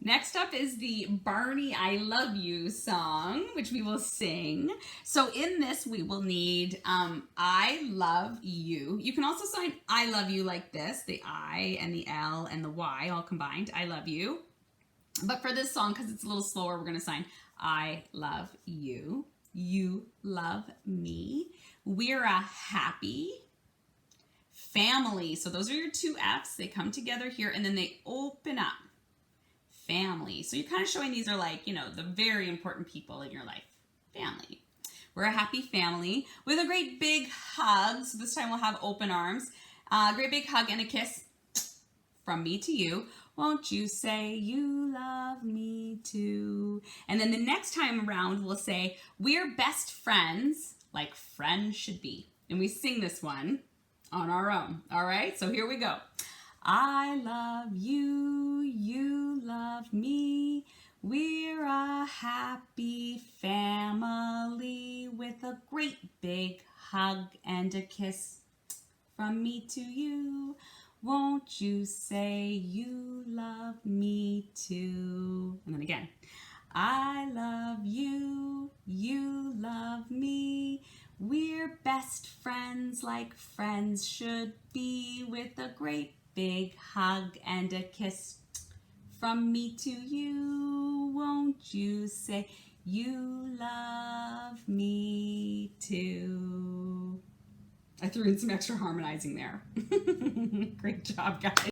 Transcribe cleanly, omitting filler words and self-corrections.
Next up is the Barney I Love You song, which we will sing. So in this, we will need I love you. You can also sign I love you like this, the I and the L and the Y all combined, I love you. But for this song, because it's a little slower, we're going to sign I love you. You love me. We're a happy family. So those are your two F's. They come together here and then they open up. Family. So you're kind of showing these are like, you know, the very important people in your life. Family. We're a happy family with a great big hug. So this time we'll have open arms. Great big hug and a kiss from me to you. Won't you say you love me too? And then the next time around we'll say we're best friends like friends should be. And we sing this one on our own. All right, so here we go. I love you, you love me. We're a happy family with a great big hug and a kiss from me to you. Won't you say you love me too? And then again. I love you, you love me. We're best friends like friends should be with a great big hug and a kiss from me to you. Won't you say you love me too? I threw in some extra harmonizing there. Great job, guys.